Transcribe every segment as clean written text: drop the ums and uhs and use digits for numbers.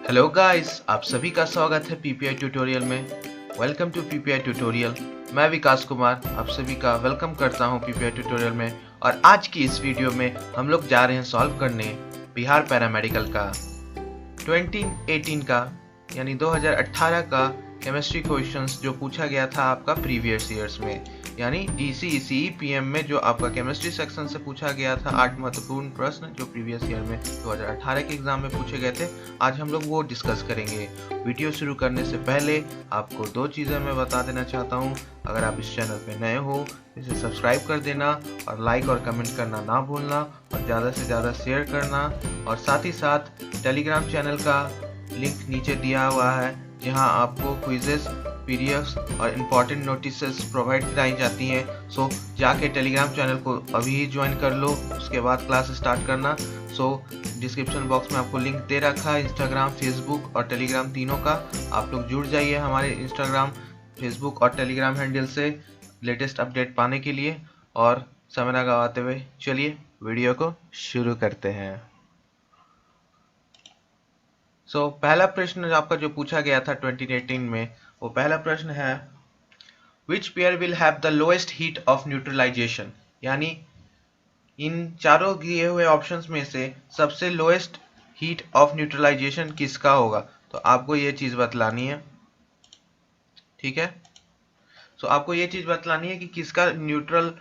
Hello guys, आप सभी का स्वागत है पीपीआई ट्यूटोरियल में। Welcome to PPI tutorial. मैं विकास कुमार आप सभी का वेलकम करता हूं पीपीआई ट्यूटोरियल में। और आज की इस वीडियो में हम लोग जा रहे हैं सॉल्व करने बिहार पैरामेडिकल का 2018 का यानी 2018 का केमिस्ट्री क्वेश्चंस जो पूछा गया था आपका प्रीवियस ईयर्स में, यानी डीसी पीएम में जो आपका केमिस्ट्री सेक्शन से पूछा गया था 8 महत्वपूर्ण प्रश्न जो प्रीवियस ईयर में 2018 के एग्जाम में पूछे गए थे। आज हम लोग वो डिस्कस करेंगे। वीडियो शुरू करने से पहले आपको दो चीज़ें मैं बता देना चाहता हूँ। अगर आप इस चैनल पे नए हो इसे सब्सक्राइब कर देना और लाइक और कमेंट करना ना भूलना और ज़्यादा से ज़्यादा शेयर करना। और साथ ही साथ टेलीग्राम चैनल का लिंक नीचे दिया हुआ है जहां आपको क्विजेस, पीडीएफ्स और इम्पोर्टेंट नोटिसेस प्रोवाइड कराई जाती हैं। सो जाके टेलीग्राम चैनल को अभी ही ज्वाइन कर लो, उसके बाद क्लास स्टार्ट करना। सो डिस्क्रिप्शन बॉक्स में आपको लिंक दे रखा है इंस्टाग्राम, फेसबुक और टेलीग्राम तीनों का। आप लोग जुड़ जाइए हमारे इंस्टाग्राम, फेसबुक और टेलीग्राम हैंडल से लेटेस्ट अपडेट पाने के लिए। और समय ना गवाते हुए चलिए वीडियो को शुरू करते हैं। पहला प्रश्न आपका जो पूछा गया था 2018 में, वो पहला प्रश्न है Which pair will have the lowest heat of neutralization? यानी इन चारों दिए हुए ऑप्शंस में से सबसे लोएस्ट हीट ऑफ न्यूट्रलाइजेशन किसका होगा। तो आपको ये चीज बतलानी है, ठीक है। आपको ये चीज बतलानी है कि किसका न्यूट्रल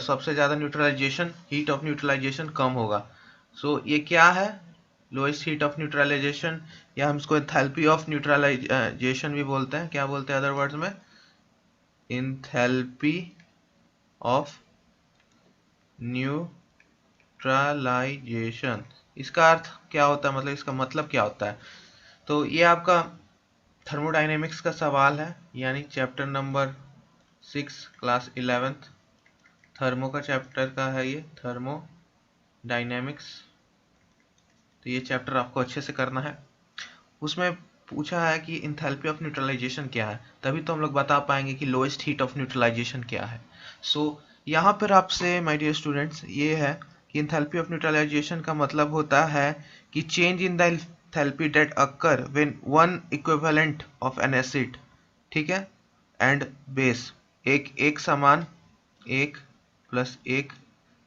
सबसे ज्यादा न्यूट्रलाइजेशन, हीट ऑफ न्यूट्रलाइजेशन कम होगा। ये क्या है लोएस्ट हीट ऑफ न्यूट्रलाइजेशन, या हम इसको एंथैल्पी ऑफ न्यूट्रलाइजेशन भी बोलते हैं। क्या बोलते हैं अदर वर्ड्स में? Enthalpy of neutralization. इसका अर्थ क्या होता है, मतलब इसका मतलब क्या होता है? तो ये आपका थर्मोडायनेमिक्स का सवाल है, यानी chapter number 6 class 11th thermo का चैप्टर का है ये, थर्मोडायनेमिक्स। तो ये चैप्टर आपको अच्छे से करना है। उसमें पूछा है कि इंथैल्पी ऑफ न्यूट्रलाइजेशन क्या है, तभी तो हम लोग बता पाएंगे कि लोएस्ट हीट ऑफ न्यूट्रलाइजेशन क्या है। यहाँ पर आपसे माय डियर स्टूडेंट्स ये है कि इंथैल्पी ऑफ न्यूट्रलाइजेशन का मतलब होता है कि change in the enthalpy that occur when one equivalent of N acid, ठीक है, एंड बेस, एक समान, एक प्लस एक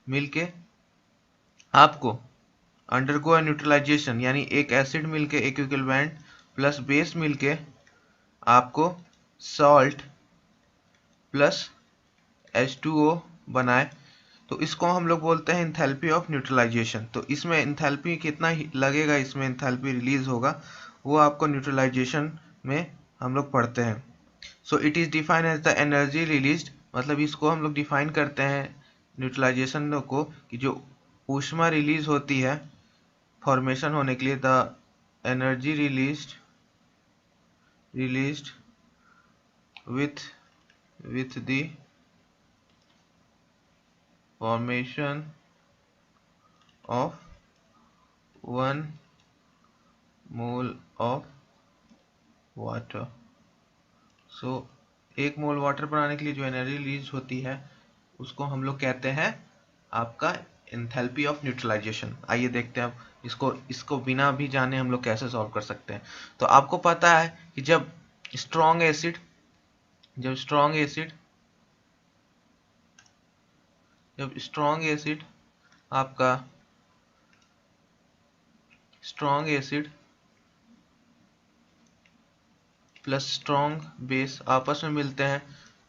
मिलके आपको अंडरगो न्यूट्रलाइजेशन, यानी एक एसिड मिलके एक इक्विवेलेंट प्लस बेस मिलके आपको सॉल्ट प्लस H2O बनाए, तो इसको हम लोग बोलते हैं इंथैल्पी ऑफ न्यूट्रलाइजेशन। तो इसमें इंथैल्पी कितना लगेगा, इसमें इंथैल्पी रिलीज होगा, वो आपको न्यूट्रलाइजेशन में हम लोग पढ़ते हैं। It is defined as the energy released, मतलब इसको हम लोग डिफाइन करते हैं न्यूट्रलाइजेशन को कि जो ऊष्मा रिलीज होती है फॉर्मेशन होने के लिए, the energy released with the formation of 1 mole of water। एक मोल वाटर बनाने के लिए जो एनर्जी रिलीज होती है उसको हम लोग कहते हैं आपका एंथैल्पी ऑफ न्यूट्रलाइजेशन। आइए देखते हैं अब इसको बिना भी जाने हम लोग कैसे सॉल्व कर सकते हैं। तो आपको पता है कि जब स्ट्रॉन्ग एसिड आपका strong acid plus strong base आपस में मिलते हैं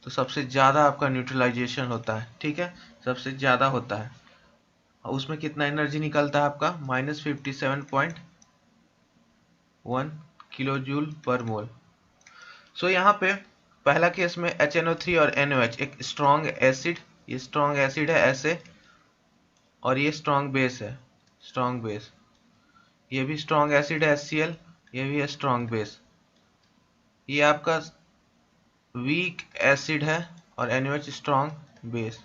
तो सबसे ज़्यादा आपका न्यूट्रलाइजेशन होता है, ठीक है, सबसे ज़्यादा होता है। उसमें कितना एनर्जी निकलता है आपका? -57.1 किलो जूल पर मोल। यहाँ पे पहला केस में HNO3 और NOH एक स्ट्रॉन्ग एसिड, ये स्ट्रॉन्ग एसिड है ऐसे, और ये स्ट्रॉन्ग बेस है, स्ट्रॉन्ग बेस, ये भी स्ट्रॉन्ग एसिड है HCl, ये भी है स्ट्रॉन्ग बेस। ये आपका वीक एसिड है और NOH स्ट्रॉन्ग बेस,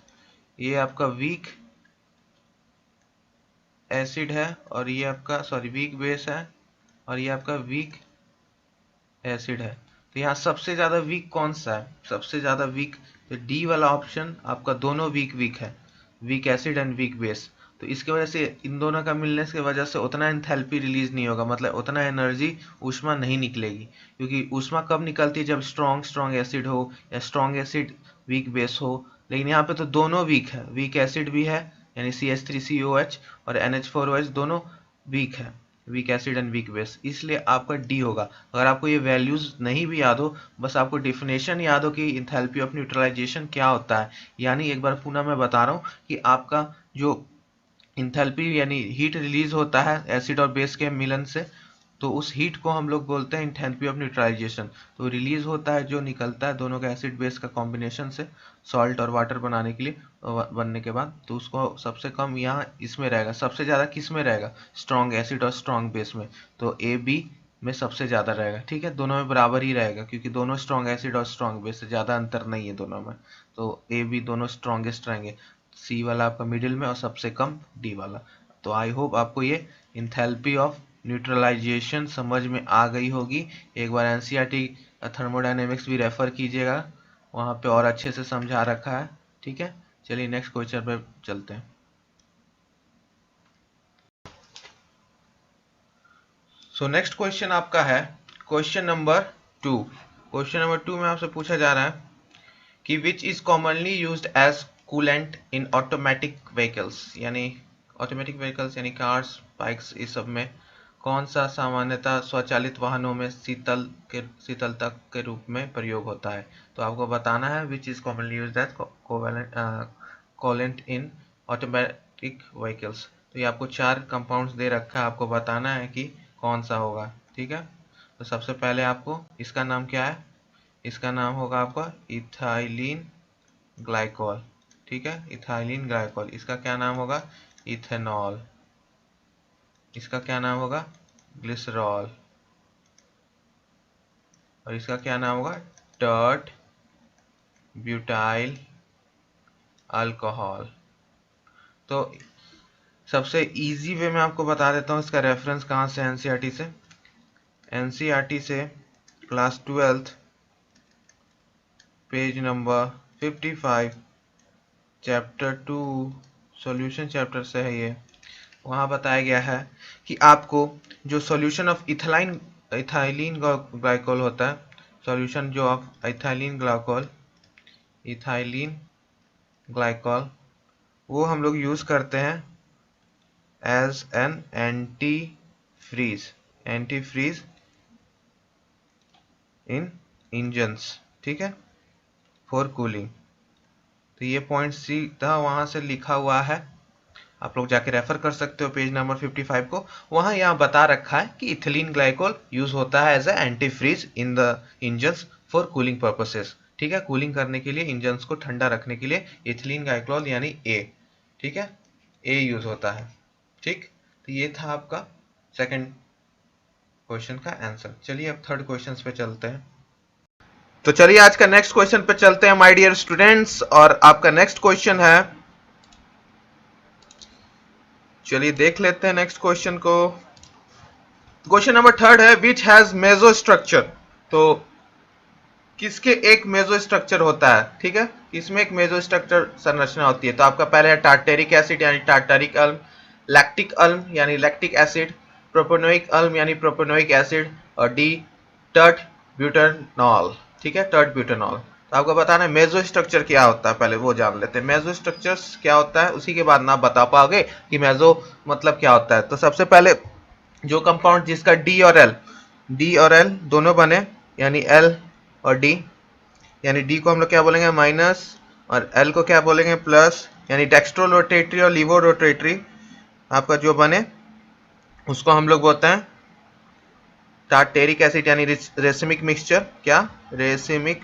ये आपका वीक एसिड है और ये आपका वीक बेस है और ये आपका वीक एसिड है। तो यहाँ सबसे ज्यादा वीक कौन सा है? सबसे ज्यादा वीक तो डी वाला ऑप्शन आपका, दोनों वीक है, weak acid and weak base. तो इसकी वजह से इन दोनों का मिलने की वजह से उतना एंथैल्पी रिलीज नहीं होगा, मतलब उतना एनर्जी ऊष्मा नहीं निकलेगी, क्योंककि ऊष्मा कब निकलती है, जब स्ट्रॉन्ग एसिड हो या स्ट्रॉन्ग एसिड वीक बेस हो। लेकिन यहाँ पे तो दोनों वीक है, वीक एसिड भी है यानी CH3COH और NH4OH दोनों वीक है, weak acid and weak base, इसलिए आपका डी होगा। अगर आपको ये वैल्यूज नहीं भी याद हो, बस आपको डिफिनेशन याद हो कि इंथैल्पी ऑफ न्यूट्रलाइजेशन क्या होता है, यानी एक बार पुनः मैं बता रहा हूँ कि आपका जो इंथैल्पी यानी हीट रिलीज होता है एसिड और बेस के मिलन से, तो उस हीट को हम लोग बोलते हैं इंथैल्पी ऑफ न्यूट्रलाइजेशन। तो रिलीज होता है जो निकलता है दोनों का एसिड बेस का कॉम्बिनेशन से सॉल्ट और वाटर बनाने के लिए बनने के बाद, तो उसको सबसे कम यहाँ इसमें रहेगा, सबसे ज़्यादा किस में रहेगा, स्ट्रॉन्ग एसिड और स्ट्रॉन्ग बेस में, तो AB में सबसे ज़्यादा रहेगा। ठीक है, दोनों में बराबर ही रहेगा क्योंकि दोनों स्ट्रॉन्ग एसिड और स्ट्रॉन्ग बेस से ज़्यादा अंतर नहीं है दोनों में, तो AB दोनों स्ट्रॉन्गेस्ट रहेंगे, C वाला आपका मिडिल में और सबसे कम D वाला। तो आई होप आपको ये इंथैल्पी ऑफ न्यूट्रलाइजेशन समझ में आ गई होगी। एक बार NCERT थर्मोडायनेमिक्स भी रेफर कीजिएगा, वहाँ पे और अच्छे से समझा रखा है। ठीक है, चलिए नेक्स्ट क्वेश्चन पे चलते हैं। सो नेक्स्ट क्वेश्चन आपका है क्वेश्चन नंबर 2। क्वेश्चन नंबर 2 में आपसे पूछा जा रहा है कि which is commonly used as coolant in automatic vehicles, यानी ऑटोमेटिक व्हीकल्स यानी कार्स, बाइक्स, इस सब में कौन सा सामान्यतः स्वचालित वाहनों में शीतलता के रूप में प्रयोग होता है। तो आपको बताना है which is commonly used as coolant in automatic vehicles. तो ये आपको 4 कंपाउंड्स दे रखा है, आपको बताना है कि कौन सा होगा। ठीक है, तो सबसे पहले आपको इसका नाम क्या है, इसका नाम होगा आपका इथाइलिन ग्लाइकोल। ठीक है, इथाइलिन ग्लाइकोल। इसका क्या नाम होगा, इथेनॉल। इसका क्या नाम होगा, ग्लिसरॉल। और इसका क्या नाम होगा, टर्ट ब्यूटाइल अल्कोहल। तो सबसे इजी वे में आपको बता देता हूँ इसका रेफरेंस कहाँ से, एनसीईआरटी से। एनसीईआरटी से class 12th page number 55 chapter 2 solution chapter से है ये। वहाँ बताया गया है कि आपको जो सॉल्यूशन ऑफ इथाइलिन ग्लाइकोल होता है, सॉल्यूशन जो ऑफ इथाइलिन ग्लाइकोल वो हम लोग यूज करते हैं as an anti freeze in engines. ठीक है, फॉर कूलिंग। तो ये पॉइंट सीधा वहां से लिखा हुआ है, आप लोग जाके रेफर कर सकते हो पेज नंबर 55 को। वहां यहाँ बता रखा है कि इथिलीन ग्लाइकोल यूज होता है as a anti freeze in the engines for cooling purposes. ठीक है, कूलिंग करने के लिए, इंजन्स को ठंडा रखने के लिए इथिलीन ग्लाइकोल यानी ए, ठीक है, ए यूज होता है। ठीक, तो ये था आपका सेकंड क्वेश्चन का आंसर। चलिए अब थर्ड क्वेश्चन पे चलते हैं। तो चलिए आज का नेक्स्ट क्वेश्चन पे चलते हैं माय डियर स्टूडेंट्स, और आपका नेक्स्ट क्वेश्चन है, चलिए देख लेते हैं नेक्स्ट क्वेश्चन को। क्वेश्चन नंबर थर्ड है विच हैज मेसो स्ट्रक्चर। तो किसके एक मेसो स्ट्रक्चर होता है। ठीक है, इसमें एक मेसो स्ट्रक्चर संरचना होती है। तो आपका पहले है टार्टेरिक एसिड यानी टार्टारिक अल्म, लैक्टिक अल्म यानी लैक्टिक एसिड, प्रोपेनोइक अल्म यानी प्रोपेनोइक एसिड, और डी टर्ट ब्यूटेनॉल। ठीक है, टर्ट ब्यूटेनॉल। तो आपको बताना है मेसो स्ट्रक्चर क्या होता है, पहले वो जान लेते हैं। मेसो स्ट्रक्चर्स क्या होता है, उसी के बाद ना बता पाओगे कि मेसो मतलब क्या होता है। तो सबसे पहले जो कंपाउंड जिसका डी और एल दोनों बने, यानी एल और डी, यानी डी को हम लोग क्या बोलेंगे माइनस, और एल को क्या बोलेंगे प्लस, यानी डेक्स्ट्रो रोटेटरी और लीवो रोटेटरी आपका जो बने उसको हम लोग बोलते हैं टार्टेरिक एसिड यानी रेसिमिक मिक्सचर। क्या, रेसिमिक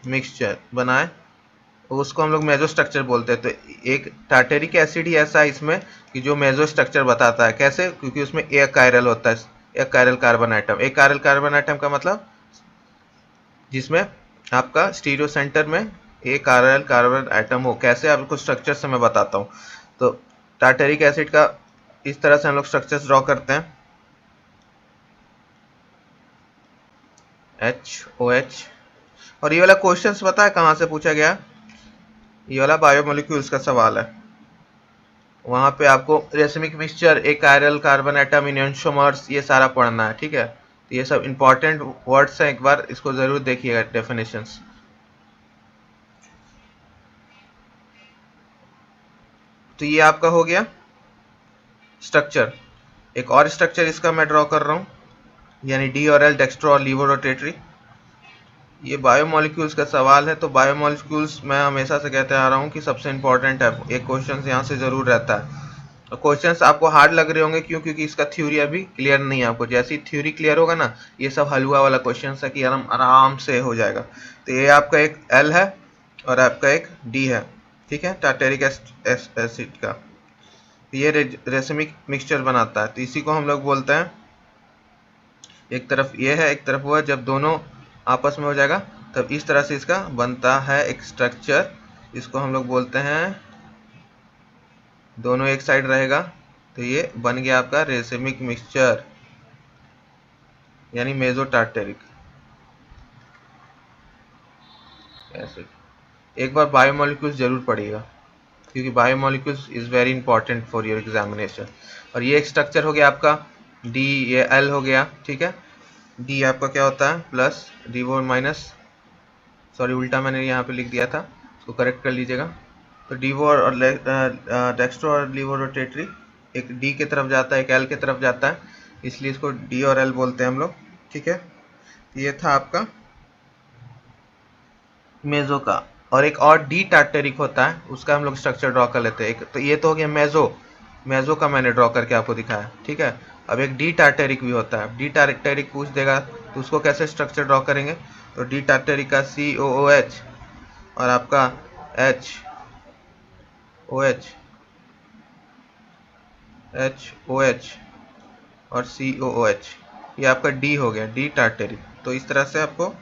मिक्सचर बनाए, तो उसको हम लोग मेसो स्ट्रक्चर बोलते हैं। तो एक टार्टेरिक एसिड ही ऐसा है इसमें कि जो मेसो स्ट्रक्चर बताता है। कैसे, क्योंकि उसमें एक कायरल होता है, एक कायरल कार्बन आइटम। एक कायरल कार्बन आइटम का मतलब जिसमें आपका स्टीरियो सेंटर में एक कायरल कार्बन आइटम हो। कैसे, आपको स्ट्रक्चर से मैं बताता हूँ। तो टार्टेरिक एसिड का इस तरह से हम लोग स्ट्रक्चर्स ड्रॉ करते हैं, HOH। और ये वाला क्वेश्चन पता है कहाँ से पूछा गया, ये वाला बायोमोलिक्यूल्स का सवाल है। वहां पे आपको रेसिमिक मिक्सचर, एक कायरल, कार्बन एटम, इनोशोमर्स, ये सारा पढ़ना है, ठीक है। तो ये सब इंपॉर्टेंट वर्ड्स हैं, एक बार इसको जरूर देखिएगा डेफिनेशंस। तो ये आपका हो गया स्ट्रक्चर। एक और स्ट्रक्चर इसका मैं ड्रॉ कर रहा हूँ, यानी डी और एल, डेक्स्ट्रो और लीवो रोटेटरी। ये बायोमोलिक्यूल्स का सवाल है, तो बायोमोलिक्यूल्स मैं हमेशा से कहते आ रहा हूँ कि सबसे इंपॉर्टेंट है। एक क्वेश्चन यहाँ से जरूर रहता है। तो क्वेश्चंस आपको हार्ड लग रहे होंगे, क्यों? क्योंकि इसका थ्योरी अभी क्लियर नहीं है आपको। जैसे ही थ्योरी क्लियर होगा ना, ये सब हलवा वाला क्वेश्चन है कि आराम से हो जाएगा। तो ये आपका एक एल है और आपका एक डी है, ठीक है, टार्टेरिक एसिड का। ये रेसिमिक मिक्सचर बनाता है, तो इसी को हम लोग बोलते हैं, एक तरफ ये है एक तरफ वो है, जब दोनों आपस में हो जाएगा तब इस तरह से इसका बनता है एक स्ट्रक्चर। इसको हम लोग बोलते हैं, दोनों एक साइड रहेगा तो ये बन गया आपका रेसिमिक मिक्सचर, यानी मेजो टार्टेरिक एसिड। एक बार बायोमोलिक्यूल्स जरूर पढ़िएगा, क्योंकि biomolecules is very important for your examination. और ये एक स्ट्रक्चर हो गया आपका डी, ये एल हो गया, ठीक है। डी आपका क्या होता है, प्लस डी वो माइनस, सॉरी उल्टा मैंने यहाँ पे लिख दिया था, उसको करेक्ट कर लीजिएगा। तो डीवो और डेक्स्ट्रो और लीवो रोटेटरी, एक डी की तरफ जाता है एक एल की तरफ जाता है, इसलिए इसको डी और एल बोलते हैं हम लोग, ठीक है। ये था आपका मेजो का। और एक और डी टार्टेरिक होता है, उसका हम लोग स्ट्रक्चर ड्रॉ कर लेते हैं। एक तो ये तो हो गया मेजो, मेजो का मैंने ड्रॉ करके आपको दिखाया, ठीक है। अब एक डी टार्टेरिक भी होता है। डी टार्टेरिक पूछ देगा तो उसको कैसे स्ट्रक्चर ड्रॉ करेंगे, तो डी टार्टेरिक का COOH और आपका HOH और COOH, ये आपका डी हो गया, डी टार्टेरिक। तो इस तरह से आपको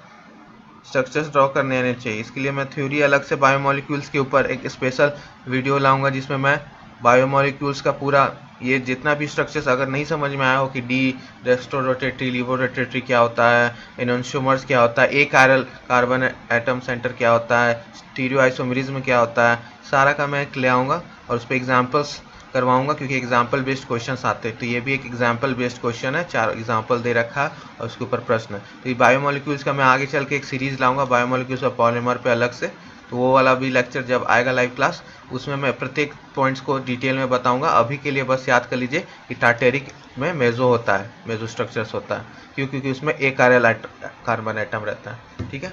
स्ट्रक्चर्स ड्रॉ करने आने चाहिए। इसके लिए मैं थ्योरी अलग से बायोमोलिक्यूल्स के ऊपर एक स्पेशल वीडियो लाऊंगा, जिसमें मैं बायोमोलिक्यूल्स का पूरा ये जितना भी स्ट्रक्चर्स अगर नहीं समझ में आया हो कि D, dextro rotatory, laevo rotatory क्या होता है, एनोन्शियोमर्स क्या होता है, a chiral carbon atom centre क्या होता है, स्टीरियो आइसोमेरिज्म क्या होता है, सारा का मैं ले आऊँगा और उस पर एग्जाम्पल्स करवाऊंगा, क्योंकि एग्जाम्पल बेस्ड क्वेश्चंस आते हैं। तो ये भी एक एग्जाम्पल बेस्ड क्वेश्चन है, 4 एग्जाम्पल दे रखा है और उसके ऊपर प्रश्न है। तो ये बायोमोलिक्यूल्स का मैं आगे चल के एक सीरीज लाऊंगा, बायोमोलिक्यूल्स और पॉलीमर पे अलग से। तो वो वाला भी लेक्चर जब आएगा लाइव क्लास, उसमें मैं प्रत्येक पॉइंट्स को डिटेल में बताऊंगा। अभी के लिए बस याद कर लीजिए कि टार्टेरिक में मेजो होता है, मेजो स्ट्रक्चर्स होता है, क्यों? क्योंकि उसमें एक कार्बन एटम रहता है, ठीक है।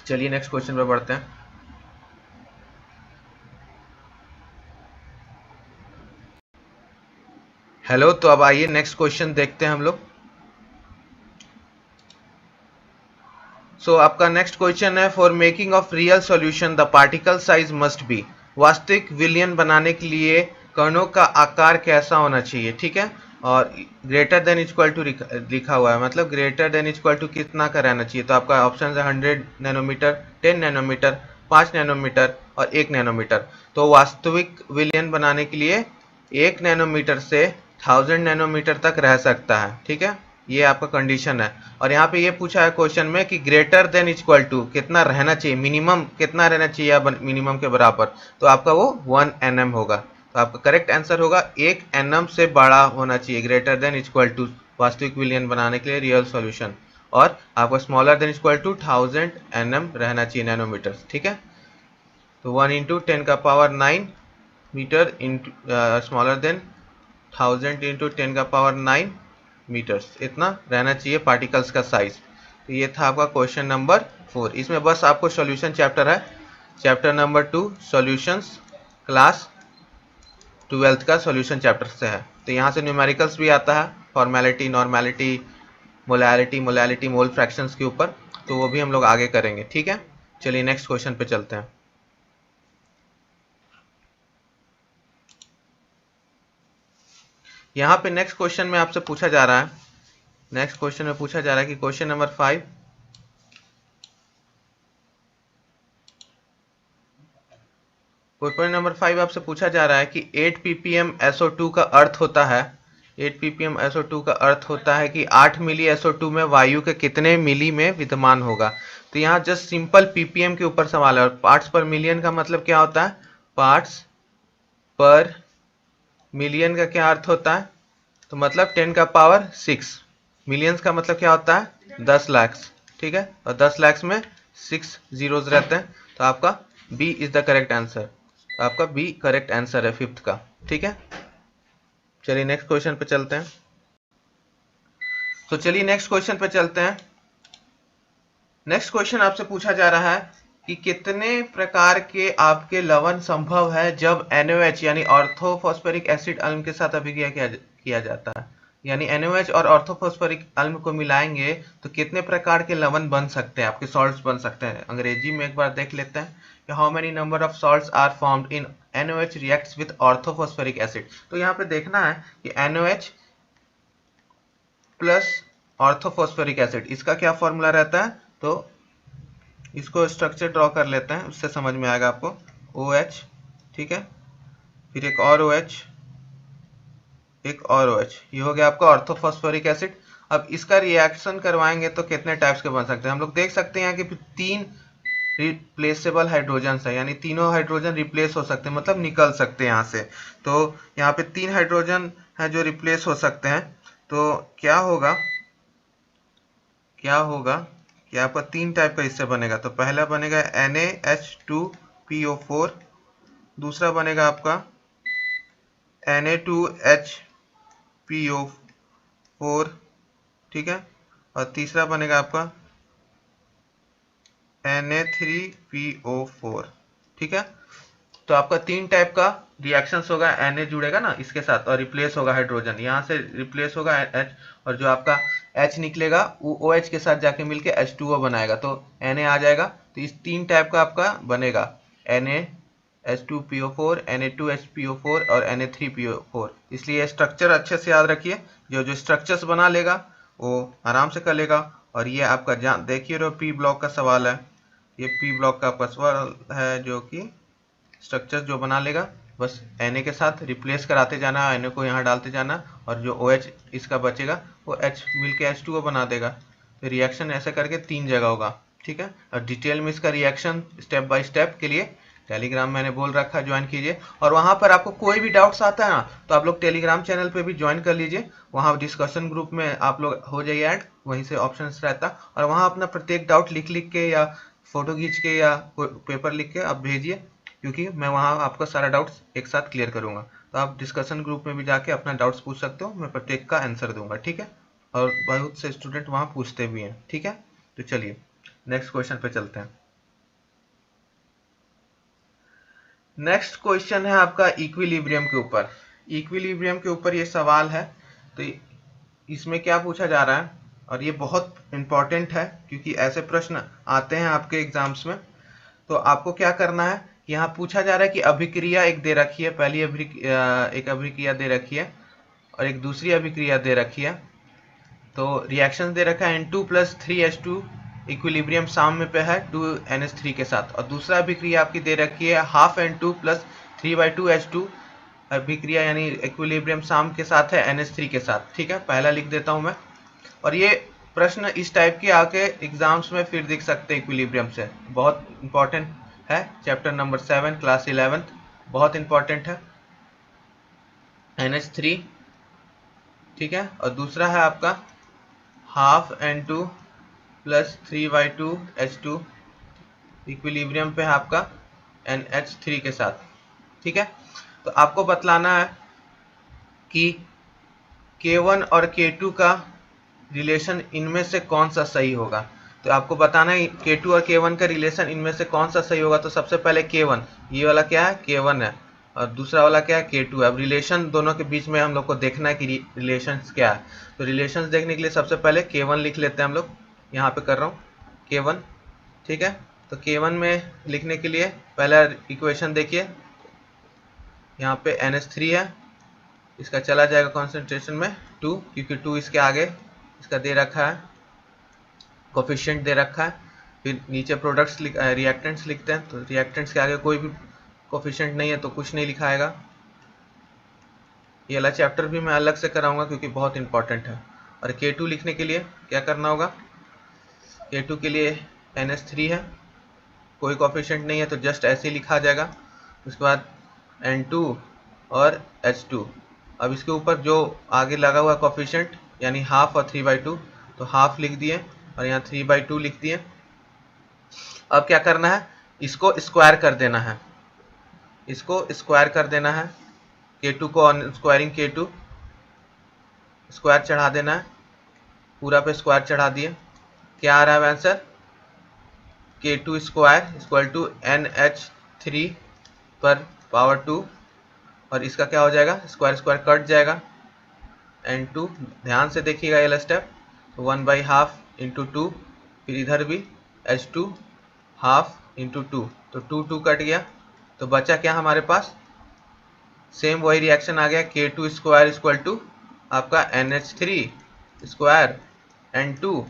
चलिए नेक्स्ट क्वेश्चन पे बढ़ते हैं। हेलो, तो अब आइए नेक्स्ट क्वेश्चन देखते हैं हम लोग। सो आपका नेक्स्ट क्वेश्चन है, for making of real solution the particle size must be. वास्तविक विलयन बनाने के लिए कणों का आकार कैसा होना चाहिए, ठीक है। और ग्रेटर देन इक्वल टू लिखा हुआ है, मतलब ग्रेटर देन इक्वल टू कितना का रहना चाहिए। तो आपका ऑप्शन है 100 नैनोमीटर, 10 नैनोमीटर, 5 नैनोमीटर और 1 नैनोमीटर। तो वास्तविक विलयन बनाने के लिए 1 नैनोमीटर से 1000 नैनोमीटर तक रह सकता है, ठीक है। ये आपका कंडीशन है। और यहाँ पे ये पूछा है क्वेश्चन में कि ग्रेटर देन इक्वल टू कितना रहना चाहिए, मिनिमम कितना रहना चाहिए मिनिमम के बराबर। तो आपका वो 1 nm होगा। तो आपका करेक्ट आंसर होगा 1 nm से बड़ा होना चाहिए, ग्रेटर देन इक्वल टू, वास्तविक विलयन बनाने के लिए रियल सॉल्यूशन। और आपका smaller than equal to 1000 nm रहना चाहिए, नैनोमीटर, ठीक है। तो 1 इंटू 10 का power 9 metre into smaller than 1000 into 10 का पावर 9 मीटर्स, इतना रहना चाहिए पार्टिकल्स का साइज। तो ये था आपका क्वेश्चन नंबर 4। इसमें बस आपको सॉल्यूशन चैप्टर है, chapter number 2 solutions, class 12th का सॉल्यूशन चैप्टर से है। तो यहाँ से न्यूमेरिकल्स भी आता है, फॉर्मेलिटी, नॉर्मेलिटी, मोलैलिटी, मोल फ्रैक्शंस के ऊपर, तो वो भी हम लोग आगे करेंगे, ठीक है। चलिए नेक्स्ट क्वेश्चन पे चलते हैं। यहाँ पे नेक्स्ट क्वेश्चन में आपसे पूछा जा रहा है, नेक्स्ट क्वेश्चन में पूछा जा रहा है कि क्वेश्चन नंबर 5, क्वेश्चन नंबर 5 आपसे पूछा जा रहा है कि 8 ppm SO2 का अर्थ होता है, 8 ppm SO2 का अर्थ होता है कि 8 मिली SO2 में वायु के कितने मिली में विद्यमान होगा। तो यहाँ जस्ट सिंपल ppm के ऊपर सवाल है, और पार्ट्स पर मिलियन का मतलब क्या होता है, पार्ट्स पर मिलियन का क्या अर्थ होता है, तो मतलब 10 का पावर 6, मिलियंस का मतलब क्या होता है 10 लाख, ठीक है, और 10 लाख में 6 जीरोस रहते हैं, तो आपका B is the correct answer, आपका बी करेक्ट आंसर है फिफ्थ का, ठीक है। चलिए नेक्स्ट क्वेश्चन पे चलते हैं। तो चलिए नेक्स्ट क्वेश्चन पे चलते हैं। नेक्स्ट क्वेश्चन आपसे पूछा जा रहा है कि कितने प्रकार के आपके लवण संभव है जब NaOH यानी ऑर्थोफॉस्फेरिक एसिड अम्ल के साथ अभिक्रिया किया जाता है, यानी NaOH और ऑर्थोफॉस्फेरिक अम्ल को मिलाएंगे तो कितने प्रकार के लवण बन सकते हैं, आपके सॉल्ट्स बन सकते हैं। अंग्रेजी में एक बार देख लेते हैं कि how many number of salts are formed in NaOH reacts with orthophosphoric acid. तो यहाँ पे देखना है कि NaOH प्लस ऑर्थोफॉस्फेरिक एसिड, इसका क्या फॉर्मूला रहता है, तो इसको स्ट्रक्चर ड्रॉ कर लेते हैं, उससे समझ में आएगा आपको। OH, ठीक है, फिर एक और OH, एक और OH, ये हो गया आपका ऑर्थोफॉस्फेरिक एसिड। अब इसका रिएक्शन करवाएंगे तो कितने टाइप्स के बन सकते हैं, हम लोग देख सकते हैं कि 3 रिप्लेसेबल हाइड्रोजन है, यानी तीनों हाइड्रोजन रिप्लेस हो सकते हैं, मतलब निकल सकते हैं यहाँ से। तो यहाँ पे 3 हाइड्रोजन है जो रिप्लेस हो सकते हैं, तो क्या होगा कि आपका 3 टाइप का इससे बनेगा। तो पहला बनेगा NaH2PO4, दूसरा बनेगा आपका Na2HPO4, ठीक है, और तीसरा बनेगा आपका Na3PO4, ठीक है। तो आपका 3 टाइप का रिएक्शंस होगा, Na जुड़ेगा ना इसके साथ और रिप्लेस होगा हाइड्रोजन, यहाँ से रिप्लेस होगा H, और जो आपका H निकलेगा वो OH के साथ जाके मिलके H2O बनाएगा, तो Na आ जाएगा। तो इस 3 टाइप का आपका बनेगा NaH2PO4, Na2HPO4 और Na3PO4। इसलिए स्ट्रक्चर अच्छे से याद रखिए, जो स्ट्रक्चर्स बना लेगा वो आराम से कर लेगा। और ये आपका देखिए रहो P ब्लॉक का सवाल है, ये P ब्लॉक का आपका सवाल है, जो कि स्ट्रक्चर जो बना लेगा बस Na के साथ रिप्लेस कराते जाना, Na को यहाँ डालते जाना, और जो OH इसका बचेगा वो H मिलके H2O बना देगा। तो रिएक्शन ऐसे करके 3 जगह होगा, ठीक है। और डिटेल में इसका रिएक्शन स्टेप बाय स्टेप के लिए टेलीग्राम मैंने बोल रखा है, ज्वाइन कीजिए। और वहाँ पर आपको कोई भी डाउट्स आता है ना, तो आप लोग टेलीग्राम चैनल पे भी ज्वाइन कर लीजिए, वहाँ डिस्कशन ग्रुप में आप लोग हो जाइए ऐड, वहीं से ऑप्शंस रहता है, और वहाँ अपना प्रत्येक डाउट लिख के या फोटो खींच के या पेपर लिख के आप भेजिए, क्योंकि मैं वहाँ आपका सारा डाउट्स एक साथ क्लियर करूँगा। तो आप डिस्कशन ग्रुप में भी जाके अपना डाउट्स पूछ सकते हो, मैं प्रत्येक का आंसर दूंगा, ठीक है। और बहुत से स्टूडेंट वहाँ पूछते भी हैं, ठीक है। तो चलिए नेक्स्ट क्वेश्चन पे चलते हैं। नेक्स्ट क्वेश्चन है आपका इक्विलिब्रियम के ऊपर। इक्विलिब्रियम के ऊपर ये सवाल है, तो इसमें क्या पूछा जा रहा है, और ये बहुत इंपॉर्टेंट है क्योंकि ऐसे प्रश्न आते हैं आपके एग्जाम्स में। तो आपको क्या करना है, यहाँ पूछा जा रहा है कि अभिक्रिया एक दे रखी है, पहली एक अभिक्रिया दे रखी है और एक दूसरी अभिक्रिया दे रखी है। तो रिएक्शन दे रखा है N2 प्लस 3H2 इक्विलिब्रियम साम में पे है 2NH3 के साथ, और दूसरा अभिक्रिया आपकी दे रखी है हाफ N2 प्लस 3/2H2 अभिक्रिया, यानी इक्विलिब्रियम साम के साथ है NH3 के साथ, ठीक है। पहला लिख देता हूं मैं। और ये प्रश्न इस टाइप के आके एग्जाम्स में फिर दिख सकते हैं इक्विलिब्रियम से, बहुत इंपॉर्टेंट है, चैप्टर नंबर 7 क्लास 11, बहुत इंपॉर्टेंट है, NH3, ठीक है। और दूसरा है आपका half N2 plus 3/2H2 equilibrium पे है आपका NH3 के साथ, ठीक है। तो आपको बतलाना है कि K1 और K2 का रिलेशन इनमें से कौन सा सही होगा। तो आपको बताना है K2 और K1 का रिलेशन इनमें से कौन सा सही होगा। तो सबसे पहले K1, ये वाला क्या है K1 है, और दूसरा वाला क्या है K2 है। अब रिलेशन दोनों के बीच में हम लोग को देखना है कि रिलेशंस क्या है। तो रिलेशंस देखने के लिए सबसे पहले K1 लिख लेते हैं हम लोग, यहाँ पे कर रहा हूँ K1, ठीक है। तो K1 में लिखने के लिए पहला इक्वेशन देखिए, यहाँ पे NH3 है, इसका चला जाएगा कॉन्सेंट्रेशन में 2, क्योंकि 2 इसके आगे इसका दे रखा है, कोफिशिएंट दे रखा है। फिर नीचे प्रोडक्ट्स रिएक्टेंट्स लिखते हैं, तो रिएक्टेंट्स के आगे कोई भी कोफिशिएंट नहीं है तो कुछ नहीं लिखाएगा। ये वाला चैप्टर भी मैं अलग से कराऊंगा क्योंकि बहुत इंपॉर्टेंट है। और K2 लिखने के लिए क्या करना होगा, K2 के लिए NH3 है, कोई कोफिशिएंट नहीं है तो जस्ट ऐसे ही लिखा जाएगा। उसके बाद N2 और H2। अब इसके ऊपर जो आगे लगा हुआ कोफिशिएंट यानी हाफ और 3/2, तो हाफ लिख दिए और यहाँ 3/2 लिख दिए। अब क्या करना है, इसको स्क्वायर कर देना है, इसको स्क्वायर कर देना है। K2 को स्क्वायरिंग K2 स्क्वायर चढ़ा देना है, पूरा पे स्क्वायर चढ़ा दिए। क्या आ रहा है answer, K2 square equal to NH3 पर पावर 2, और इसका क्या हो जाएगा, स्क्वायर स्क्वायर कट जाएगा। N2 ध्यान से देखिएगा ये स्टेप, 1/2 इंटू 2, फिर इधर भी H2 हाफ इंटू 2, तो 2 कट गया, तो बचा क्या हमारे पास, सेम वही रिएक्शन आ गया, K2 स्क्वायर इक्वल टू आपका NH3 स्क्वायर N2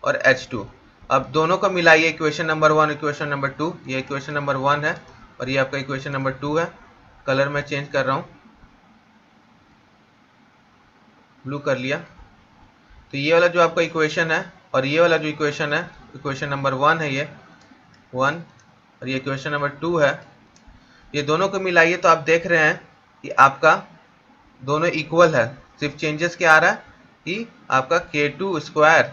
और H2। अब दोनों को मिलाइए, इक्वेशन नंबर 1 इक्वेशन नंबर 2, ये इक्वेशन नंबर 1 है और ये आपका इक्वेशन नंबर 2 है। कलर मैं चेंज कर रहा हूँ, ब्लू कर लिया। तो ये वाला जो आपका इक्वेशन है और ये वाला जो इक्वेशन है, इक्वेशन नंबर 1 है ये 1, और ये इक्वेशन नंबर 2 है, ये दोनों को मिलाइए तो आप देख रहे हैं कि आपका दोनों इक्वल है। सिर्फ चेंजेस क्या आ रहा है कि आपका K2 स्क्वायर,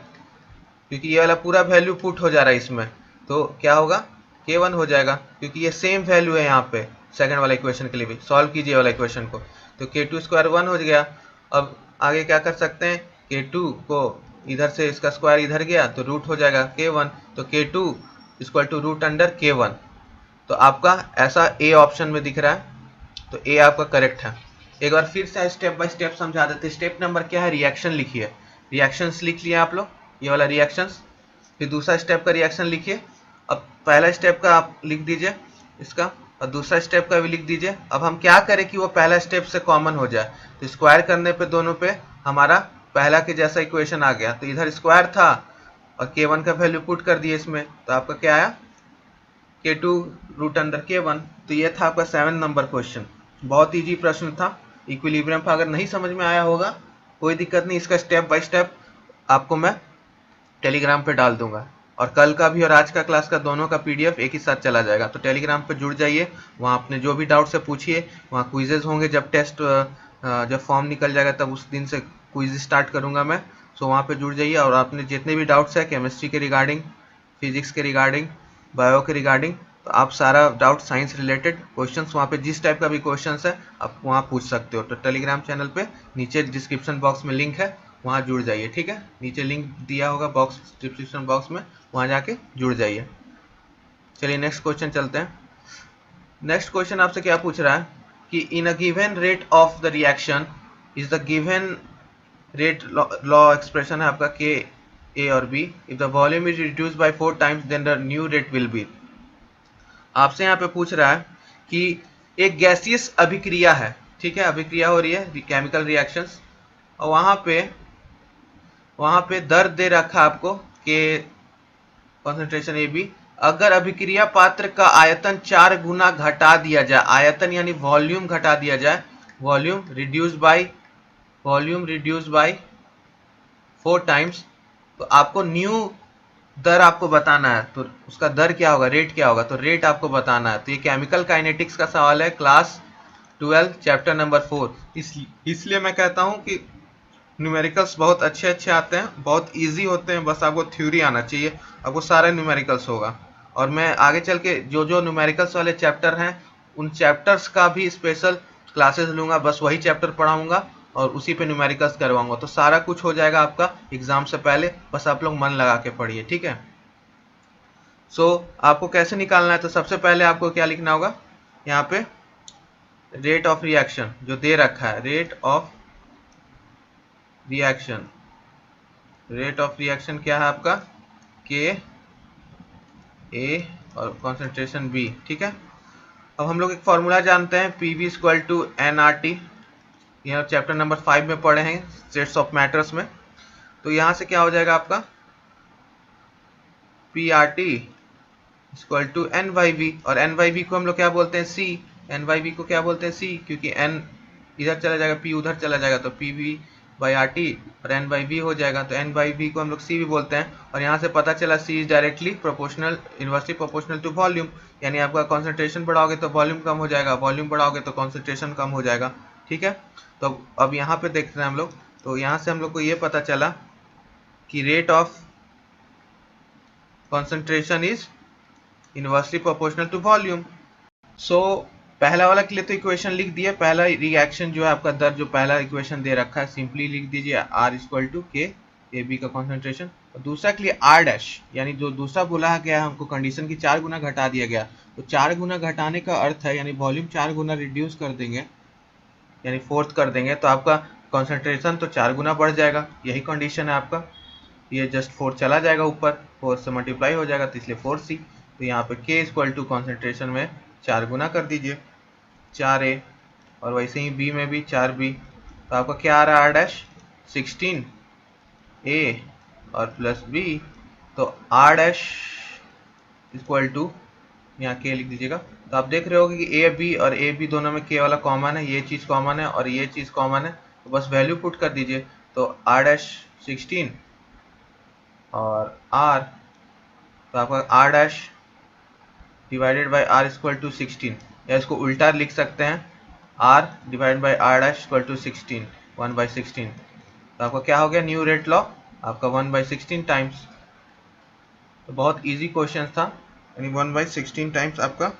क्योंकि ये वाला पूरा वैल्यू पुट हो जा रहा है इसमें, तो क्या होगा, K1 हो जाएगा, क्योंकि ये सेम वैल्यू है यहाँ पे सेकंड वाला इक्वेशन के लिए भी। सॉल्व कीजिए वाला इक्वेशन को, तो K2 स्क्वायर 1 हो गया। अब आगे क्या कर सकते हैं, K2 को इधर से इसका स्क्वायर इधर गया तो रूट हो जाएगा K1, तो K2 equal to root under K1। तो आपका ऐसा ए ऑप्शन में दिख रहा है, तो ए आपका करेक्ट है। एक बार फिर से स्टेप बाय स्टेप समझा देते। स्टेप नंबर क्या है, रिएक्शन लिखिए, रिएक्शंस लिख लिया आप लोग, ये वाला रिएक्शंस। फिर दूसरा स्टेप का रिएक्शन लिखिए। अब पहला स्टेप का आप लिख दीजिए इसका, और दूसरा स्टेप का भी लिख दीजिए। अब हम क्या करें कि वो पहला स्टेप से कॉमन हो जाए, तो स्क्वायर करने पे दोनों पे हमारा पहला के जैसा इक्वेशन आ गया, तो इधर स्क्वायर था और K1 का वैल्यू पुट कर दिए इसमें, तो आपका क्या आया, K2 रूट अंडर K1। तो ये था आपका 7 नंबर क्वेश्चन। बहुत इजी प्रश्न था, इक्विलिब्रियम का अगर नहीं समझ में आया होगा कोई दिक्कत नहीं, इसका स्टेप बाय स्टेप आपको मैं टेलीग्राम पे डाल दूंगा, और कल का भी और आज का क्लास का दोनों का PDF एक ही साथ चला जाएगा। तो टेलीग्राम पे जुड़ जाइए, वहाँ अपने जो भी डाउट्स है पूछिए, वहाँ क्विजेज होंगे, जब टेस्ट जब फॉर्म निकल जाएगा तब उस दिन से क्विज स्टार्ट करूँगा मैं। सो वहाँ पे जुड़ जाइए, और आपने जितने भी डाउट्स है केमिस्ट्री के रिगार्डिंग, फिजिक्स के रिगार्डिंग, बायो के रिगार्डिंग, तो आप सारा डाउट साइंस रिलेटेड क्वेश्चंस वहाँ पे जिस टाइप का भी क्वेश्चंस है आप वहाँ पूछ सकते हो। तो टेलीग्राम चैनल पे नीचे डिस्क्रिप्शन बॉक्स में लिंक है, वहाँ जुड़ जाइए, ठीक है, नीचे लिंक दिया होगा बॉक्स डिस्क्रिप्शन बॉक्स में, वहाँ जाके जुड़ जाइए। चलिए नेक्स्ट क्वेश्चन चलते हैं। नेक्स्ट क्वेश्चन आपसे क्या पूछ रहा है कि in a given rate of the reaction is the given rate law expression है आपका के ए और B, if the volume is reduce by 4 times then the new rate will be. आपसे यहाँ पे पूछ रहा है कि एक गैसियस अभिक्रिया है, ठीक है, अभिक्रिया हो रही है केमिकल रिएक्शंस, और वहां पे दर दे रखा आपको के कॉन्सेंट्रेशन ए बी। अगर अभिक्रिया पात्र का आयतन 4 गुना घटा दिया जाए, आयतन यानी वॉल्यूम घटा दिया जाए, वॉल्यूम रिड्यूस बाय 4 टाइम्स, तो आपको न्यू दर आपको बताना है। तो उसका दर क्या होगा, रेट क्या होगा, तो रेट आपको बताना है। तो ये केमिकल काइनेटिक्स का सवाल है, क्लास 12 चैप्टर नंबर 4। इसलिए मैं कहता हूं कि न्यूमेरिकल्स बहुत अच्छे आते हैं, बहुत इजी होते हैं, बस आपको थ्योरी आना चाहिए, आपको सारे न्यूमेरिकल्स होगा। और मैं आगे चल के जो जो न्यूमेरिकल्स वाले चैप्टर हैं उन चैप्टर्स का भी स्पेशल क्लासेस लूँगा, बस वही चैप्टर पढ़ाऊँगा और उसी पे न्यूमेरिकल्स करवाऊँगा, तो सारा कुछ हो जाएगा आपका एग्जाम से पहले, बस आप लोग मन लगा के पढ़िए, ठीक है। सो आपको कैसे निकालना है, तो सबसे पहले आपको क्या लिखना होगा, यहाँ पे रेट ऑफ रिएक्शन जो दे रखा है, रेट ऑफ रिएक्शन क्या है आपका, के ए और कॉन्सेंट्रेशन बी, ठीक है। अब हम लोग एक फॉर्मूला जानते हैं, PV इक्वल टू NRT, यह चैप्टर नंबर 5 में पढ़े हैं स्टेट्स ऑफ मैटर्स में। तो यहाँ से क्या हो जाएगा आपका PRT इक्वल टू NYV, और NYV को हम लोग क्या बोलते हैं, NYV को क्या बोलते हैं, C, क्योंकि N इधर चला जाएगा, P उधर चला जाएगा, तो PV बाई आर टी और एन बाई वी हो जाएगा। तो एन बाई वी को हम लोग सी भी बोलते हैं, और यहाँ से पता चला C is directly proportional, inversely proportional to volume, यानी आपका कॉन्सेंट्रेशन बढ़ाओगे तो वॉल्यूम कम हो जाएगा, वॉल्यूम बढ़ाओगे तो कॉन्सेंट्रेशन कम हो जाएगा। ठीक है, तो अब यहाँ पे देखते हैं हम लोग। तो यहाँ से हम लोग को ये पता चला कि rate of concentration is inversely proportional to volume. So पहला वाला के लिए तो इक्वेशन लिख दिए, पहला रिएक्शन जो है आपका दर, जो पहला इक्वेशन दे रखा है सिंपली लिख दीजिए आर इक्वल टू के ए बी का कॉन्सेंट्रेशन। और दूसरा के लिए आर डैश, यानी जो दूसरा बोला गया हमको कंडीशन की 4 गुना घटा दिया गया, तो 4 गुना घटाने का अर्थ है यानी वॉल्यूम 4 गुना रिड्यूस कर देंगे, यानी फोर्थ कर देंगे, तो आपका कॉन्सेंट्रेशन तो 4 गुना बढ़ जाएगा। यही कंडीशन है आपका, ये जस्ट 4 चला जाएगा ऊपर, 4 से मल्टीप्लाई हो जाएगा, तो इसलिए 4c। तो यहाँ पे k इक्वल टू कॉन्सेंट्रेशन में 4 गुना कर दीजिए 4a, और वैसे ही b में भी 4b, तो आपका क्या आ रहा है आर डैश 16a और प्लस b। तो आर डैश इक्वल टू यहाँ k लिख दीजिएगा। तो आप देख रहे होगे कि ए बी और ए बी दोनों में k वाला कॉमन है, ये चीज़ कॉमन है और ये चीज़ कॉमन है, तो बस वैल्यू पुट कर दीजिए। तो आर डैश 16 और r, तो आपका r dash divided by r equal to 16, या इसको उल्टा लिख सकते हैं r divided by r dash equal to 16, 1/16। तो आपका क्या हो गया न्यू रेट लॉ, आपका 1/16 टाइम्स। तो बहुत इजी क्वेश्चन था, यानी 1/16 टाइम्स आपका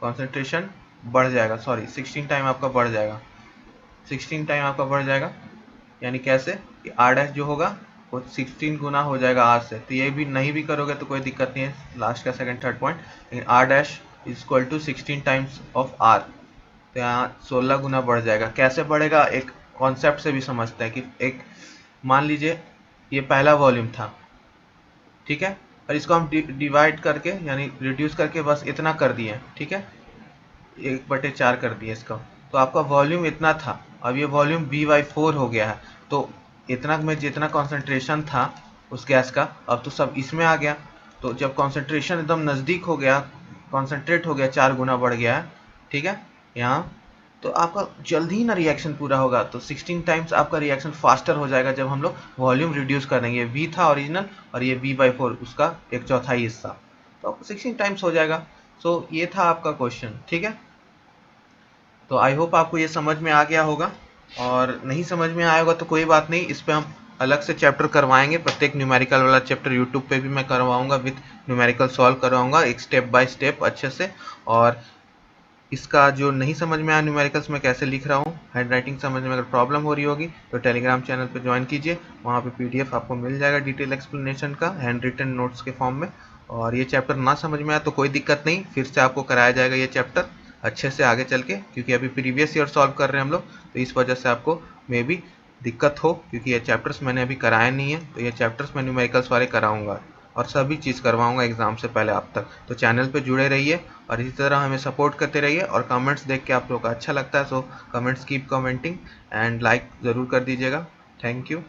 कॉन्सेंट्रेशन बढ़ जाएगा, सॉरी 16 टाइम आपका बढ़ जाएगा, 16 टाइम आपका बढ़ जाएगा। यानी कैसे कि आर डैश जो होगा वो 16 गुना हो जाएगा आर से। तो ये भी नहीं भी करोगे तो कोई दिक्कत नहीं है, लास्ट का सेकंड थर्ड पॉइंट, लेकिन r dash is equal to 16 times of r, तो यहाँ 16 गुना बढ़ जाएगा। कैसे बढ़ेगा, एक कॉन्सेप्ट से भी समझते हैं कि एक मान लीजिए ये पहला वॉल्यूम था, ठीक है, और इसको हम डिवाइड करके यानी रिड्यूस करके बस इतना कर दिए, ठीक है, 1/4 कर दिए इसका, तो आपका वॉल्यूम इतना था, अब ये वॉल्यूम V/4 हो गया है। तो इतना में जितना कॉन्सेंट्रेशन था उस गैस का अब तो सब इसमें आ गया। तो जब कॉन्सेंट्रेशन एकदम नज़दीक हो गया, कॉन्सेंट्रेट हो गया, 4 गुना बढ़ गया है, ठीक है यहाँ, तो आपका जल्दी ही ना रिएक्शन पूरा होगा। तो 16 टाइम्स आपका रिएक्शन फास्टर हो जाएगा जब हम लोग वॉल्यूम रिड्यूस कर देंगे। V था ओरिजिनल और ये V/4 उसका 1/4 हिस्सा, तो आपको 16 टाइम्स हो जाएगा। सो ये था आपका क्वेश्चन, ठीक है। तो आई होप आपको ये समझ में आ गया होगा, और नहीं समझ में आया होगा तो कोई बात नहीं, इस पर हम अलग से चैप्टर करवाएंगे। प्रत्येक न्यूमेरिकल वाला चैप्टर यूट्यूब पे भी मैं करवाऊंगा, विथ न्यूमेरिकल सॉल्व करवाऊंगा एक स्टेप बाय स्टेप अच्छे से। और इसका जो नहीं समझ में आया न्यूमेरिकल्स में कैसे लिख रहा हूँ, हैंड राइटिंग समझने में अगर प्रॉब्लम हो रही होगी तो टेलीग्राम चैनल पर ज्वाइन कीजिए, वहाँ पे PDF आपको मिल जाएगा डिटेल एक्सप्लेनेशन का हैंड रिटन नोट्स के फॉर्म में। और ये चैप्टर ना समझ में आया तो कोई दिक्कत नहीं, फिर से आपको कराया जाएगा ये चैप्टर अच्छे से आगे चल के, क्योंकि अभी प्रीवियस ईयर सॉल्व कर रहे हैं हम लोग, तो इस वजह से आपको मे भी दिक्कत हो, क्योंकि ये चैप्टर्स मैंने अभी कराया नहीं है। तो ये चैप्टर्स मैं न्यूमेरिकल्स वाले कराऊंगा और सभी चीज़ करवाऊंगा एग्जाम से पहले आप तक। तो चैनल पे जुड़े रहिए और इसी तरह हमें सपोर्ट करते रहिए। और कमेंट्स देख के आप लोग का अच्छा लगता है, so comments keep commenting and like ज़रूर कर दीजिएगा। Thank you.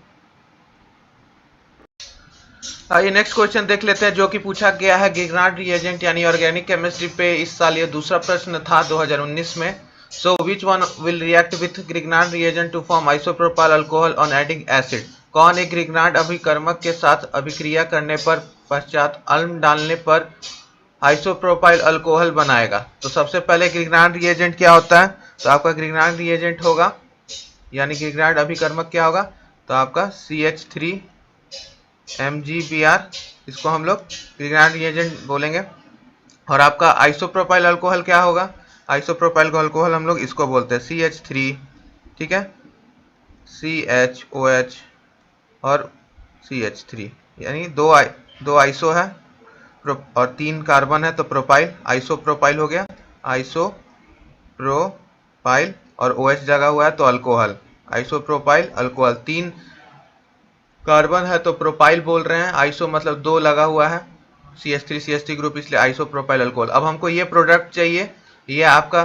आइए नेक्स्ट क्वेश्चन देख लेते हैं, जो कि पूछा गया है गिगनार्ड रिएजेंट यानी ऑर्गेनिक केमिस्ट्री पे। इस साल ये दूसरा प्रश्न था 2019 में। So which one will react with Grignard reagent to form isopropyl alcohol on adding acid. कौन एक ग्रिग्नार्ड अभिकर्मक के साथ अभिक्रिया करने पर पश्चात अल्म डालने पर आइसोप्रोपाइल अल्कोहल बनाएगा। तो सबसे पहले ग्रिग्नार्ड रिएजेंट क्या होता है, तो आपका ग्रिग्नार्ड रिएजेंट होगा यानी ग्रिग्नार्ड अभिकर्मक क्या होगा, तो आपका CH3 MgBr, इसको हम लोग ग्रिग्नार्ड रिएजेंट बोलेंगे। और आपका आइसोप्रोपाइल अल्कोहल क्या होगा, आइसोप्रोपाइल अल्कोहल हम लोग इसको बोलते हैं CH3, ठीक है, CHOH और CH3, यानी दो आइसो है और 3 कार्बन है, तो प्रोपाइल, आइसोप्रोपाइल हो गया, आइसोप्रोपाइल, और OH जगह हुआ है तो अल्कोहल, आइसोप्रोपाइल अल्कोहल। 3 कार्बन है तो प्रोपाइल बोल रहे हैं, आइसो मतलब 2 लगा हुआ है, CH3 ग्रुप, इसलिए आइसोप्रोपाइल अल्कोहल। अब हमको ये प्रोडक्ट चाहिए, ये आपका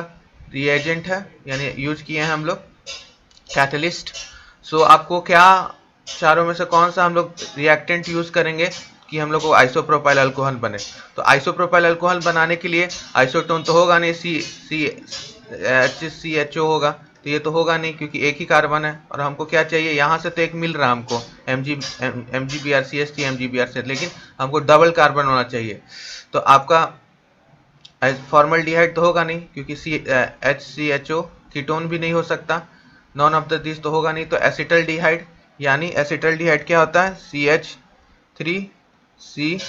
रिएजेंट है यानी यूज किए हैं हम लोग कैटलिस्ट। सो आपको क्या चारों में से कौन सा हम लोग रिएक्टेंट यूज करेंगे कि हम लोग को आइसोप्रोपाइल अल्कोहल बने। तो आइसोप्रोपाइल अल्कोहल बनाने के लिए आइसोटोन तो होगा नहीं, HCHO होगा, तो ये तो होगा नहीं क्योंकि एक ही कार्बन है। और हमको क्या चाहिए, यहाँ से तो एक मिल रहा है हमको MgBr MgBr, लेकिन हमको डबल कार्बन होना चाहिए। तो आपका फॉर्मल्डिहाइड तो होगा नहीं क्योंकि HCHO कीटोन भी नहीं हो सकता, नॉन ऑफ द दिस तो होगा नहीं। तो एसिटल्डिहाइड, यानी एसिटल्डिहाइड क्या होता है, CH3C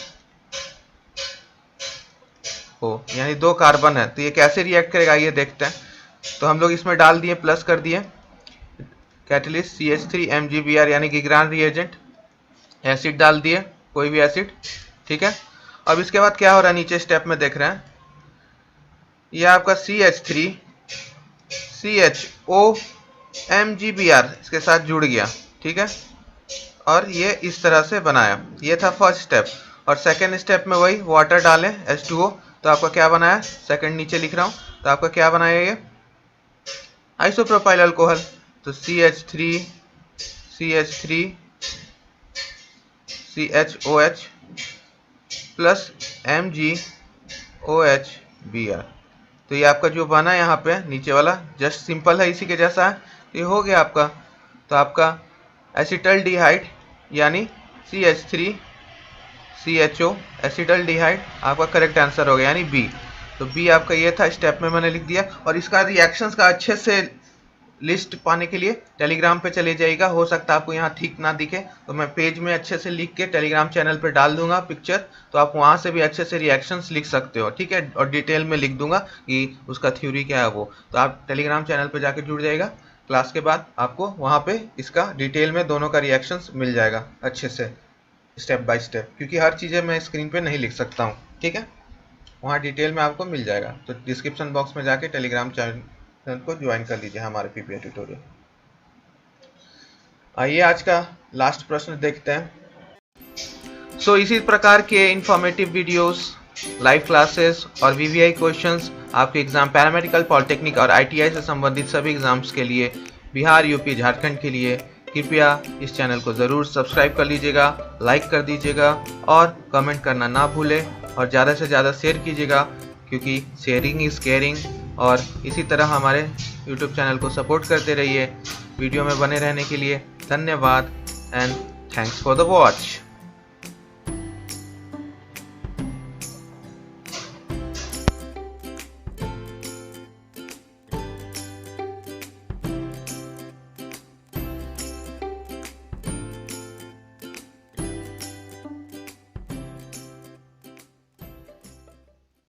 हो, यानी 2 कार्बन है। तो ये कैसे रिएक्ट करेगा ये देखते हैं। तो हम लोग इसमें डाल दिए, प्लस कर दिए कैटलिस्ट CH3MgBr यानी गिग्रान रिएजेंट, एसिड डाल दिए, कोई भी एसिड, ठीक है। अब इसके बाद क्या हो रहा है, नीचे स्टेप में देख रहे हैं, ये आपका CH3CHO इसके साथ जुड़ गया, ठीक है, और ये इस तरह से बनाया। ये था फर्स्ट स्टेप। और सेकेंड स्टेप में वही वाटर डालें H2O, तो आपका क्या बनाया, सेकंड नीचे लिख रहा हूँ, तो आपका क्या बनाया, ये आइसोप्रोपाइल अल्कोहल। तो CH3CH3CHOH प्लस MgOHBr। तो ये आपका जो बना यहाँ पे नीचे वाला जस्ट सिंपल है, इसी के जैसा है, ये हो गया आपका। तो आपका एसिटल्डिहाइड यानी CH3CHO एसिटल्डिहाइड आपका करेक्ट आंसर हो गया, यानी बी। तो बी आपका ये था, स्टेप में मैंने लिख दिया। और इसका रिएक्शंस का अच्छे से लिस्ट पाने के लिए टेलीग्राम पे चले जाइएगा। हो सकता है आपको यहाँ ठीक ना दिखे, तो मैं पेज में अच्छे से लिख के टेलीग्राम चैनल पे डाल दूंगा पिक्चर, तो आप वहाँ से भी अच्छे से रिएक्शंस लिख सकते हो, ठीक है। और डिटेल में लिख दूंगा कि उसका थ्योरी क्या है वो। तो आप टेलीग्राम चैनल पे जाके जुड़ जाएगा, क्लास के बाद आपको वहाँ पे इसका डिटेल में दोनों का रिएक्शंस मिल जाएगा अच्छे से, स्टेप बाय स्टेप, क्योंकि हर चीज़ें मैं स्क्रीन पे नहीं लिख सकता हूँ, ठीक है। वहाँ डिटेल में आपको मिल जाएगा। तो डिस्क्रिप्शन बॉक्स में जाके टेलीग्राम चैनल को ज्वाइन कर लीजिए हमारे PPA ट्यूटोरियल। आइए आज का लास्ट प्रश्न देखते हैं। सो इसी प्रकार के इंफॉर्मेटिव वीडियोस, लाइव क्लासेस और VVI क्वेश्चंस आपके एग्जाम पैरामेडिकल, पॉलिटेक्निक और ITI से संबंधित सभी एग्जाम्स के लिए, बिहार, यूपी, झारखंड के लिए, कृपया इस चैनल को ज़रूर सब्सक्राइब कर लीजिएगा, लाइक कर दीजिएगा और कमेंट करना ना भूलें, और ज़्यादा से ज़्यादा शेयर कीजिएगा, क्योंकि शेयरिंग इज़ केयरिंग। और इसी तरह हमारे YouTube चैनल को सपोर्ट करते रहिए। वीडियो में बने रहने के लिए धन्यवाद and thanks for the watch.